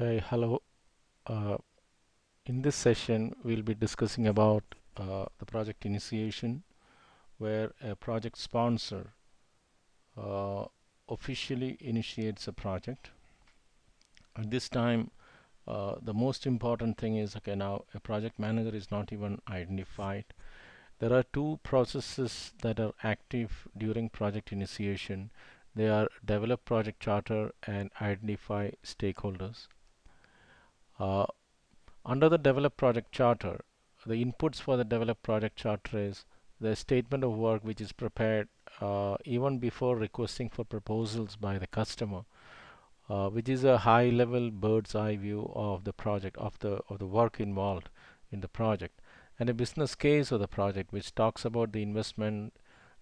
Hello. Uh, in this session, we'll be discussing about the project initiation, where a project sponsor uh, officially initiates a project. At this time, the most important thing is, okay, now a project manager is not even identified. There are two processes that are active during project initiation. They are develop project charter and identify stakeholders. Uh, Under the develop project charter, the inputs for the develop project charter is the statement of work which is prepared even before requesting for proposals by the customer, which is a high level bird's eye view of the project, of the work involved in the project, and a business case of the project which talks about the investment,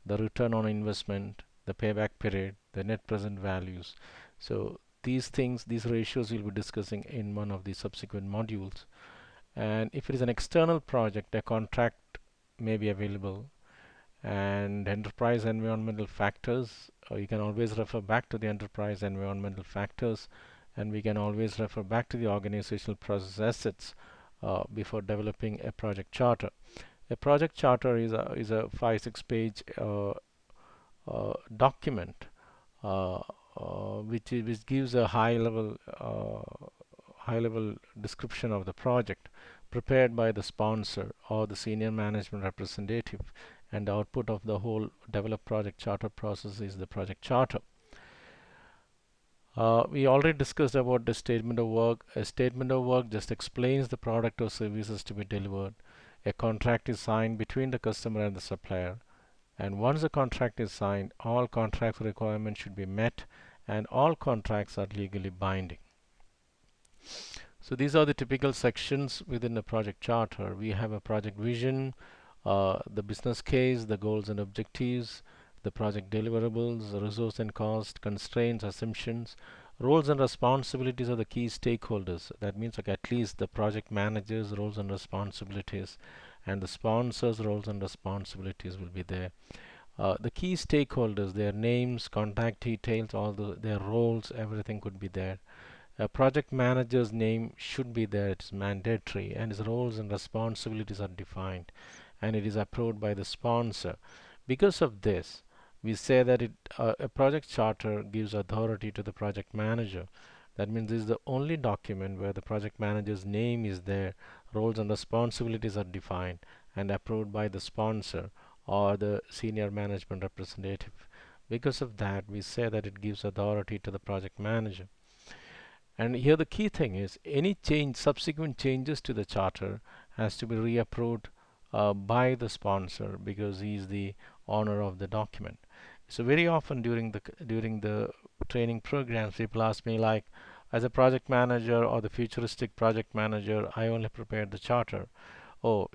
the return on investment, the payback period, the net present values. So these things, these ratios we'll be discussing in one of the subsequent modules. And if it is an external project, a contract may be available. And enterprise environmental factors, you can always refer back to the enterprise environmental factors, and we can always refer back to the organizational process assets before developing a project charter. A project charter is a 5-6 page document which gives a high level description of the project prepared by the sponsor or the senior management representative, and the output of the whole develop project charter process is the project charter. We already discussed about the statement of work. A statement of work just explains the product or services to be delivered. A contract is signed between the customer and the supplier, and once the contract is signed, all contract requirements should be met and all contracts are legally binding. So these are the typical sections within the project charter. We have a project vision, the business case, the goals and objectives, the project deliverables, the resource and cost, constraints, assumptions, roles and responsibilities of the key stakeholders. That means like at least the project manager's roles and responsibilities, and the sponsor's roles and responsibilities will be there. The key stakeholders, their names, contact details, their roles, everything could be there. A project manager's name should be there, it's mandatory, and his roles and responsibilities are defined, and it is approved by the sponsor. Because of this, we say that a project charter gives authority to the project manager. That means this is the only document where the project manager's name is there, roles and responsibilities are defined, and approved by the sponsor or the senior management representative. Because of that, we say that it gives authority to the project manager. And here the key thing is any subsequent changes to the charter has to be reapproved by the sponsor, because he is the owner of the document. So very often during the training programs, people ask me like, as a project manager or the futuristic project manager, I only prepared the charter. Oh,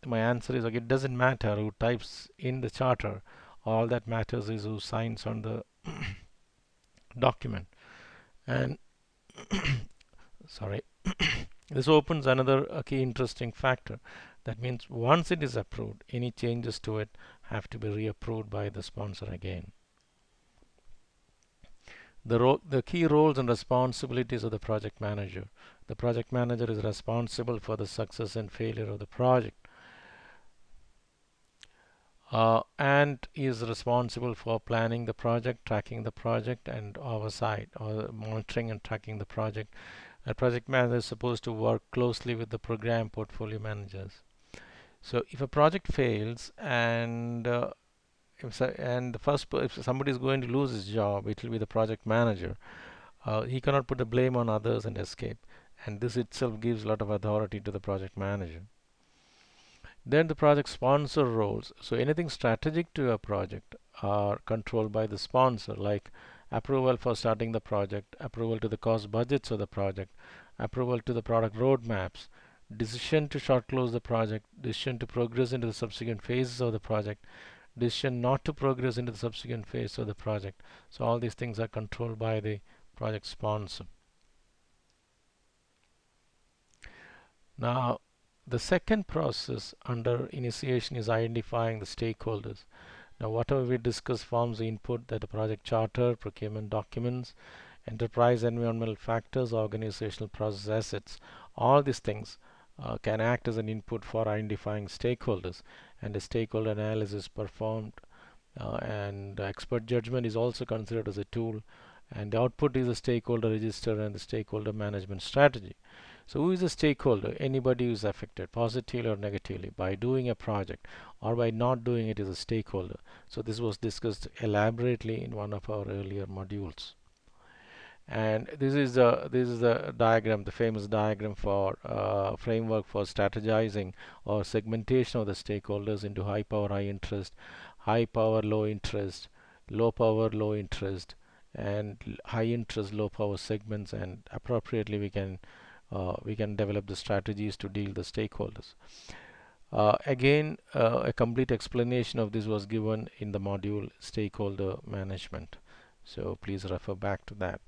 my answer is, okay, it doesn't matter who types in the charter. All that matters is who signs on the document. And sorry, this opens another key interesting factor. That means once it is approved, any changes to it have to be reapproved by the sponsor again. The key roles and responsibilities of the project manager. The project manager is responsible for the success and failure of the project, and is responsible for planning the project, tracking the project, and oversight or monitoring and tracking the project. A project manager is supposed to work closely with the program portfolio managers. So if a project fails, and if somebody is going to lose his job, it will be the project manager. He cannot put the blame on others and escape, and this itself gives a lot of authority to the project manager. Then the project sponsor roles. So anything strategic to a project are controlled by the sponsor, like approval for starting the project, approval to the cost budgets of the project, approval to the product roadmaps, decision to short close the project, decision to progress into the subsequent phases of the project, decision not to progress into the subsequent phase of the project. So all these things are controlled by the project sponsor. Now, the second process under initiation is identifying the stakeholders. Now, whatever we discuss forms the input that the project charter, procurement documents. enterprise environmental factors, organizational process assets. All these things can act as an input for identifying stakeholders, and a stakeholder analysis performed and expert judgment is also considered as a tool, and the output is a stakeholder register and the stakeholder management strategy. So who is a stakeholder? Anybody who is affected positively or negatively by doing a project or by not doing it is a stakeholder. So this was discussed elaborately in one of our earlier modules. And this is the diagram, the famous diagram for framework for strategizing or segmentation of the stakeholders into high power, high interest, high power, low interest, low power, low interest, and high interest, low power segments. And appropriately, we can develop the strategies to deal the stakeholders. Again, a complete explanation of this was given in the module stakeholder management. So please refer back to that.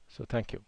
So thank you.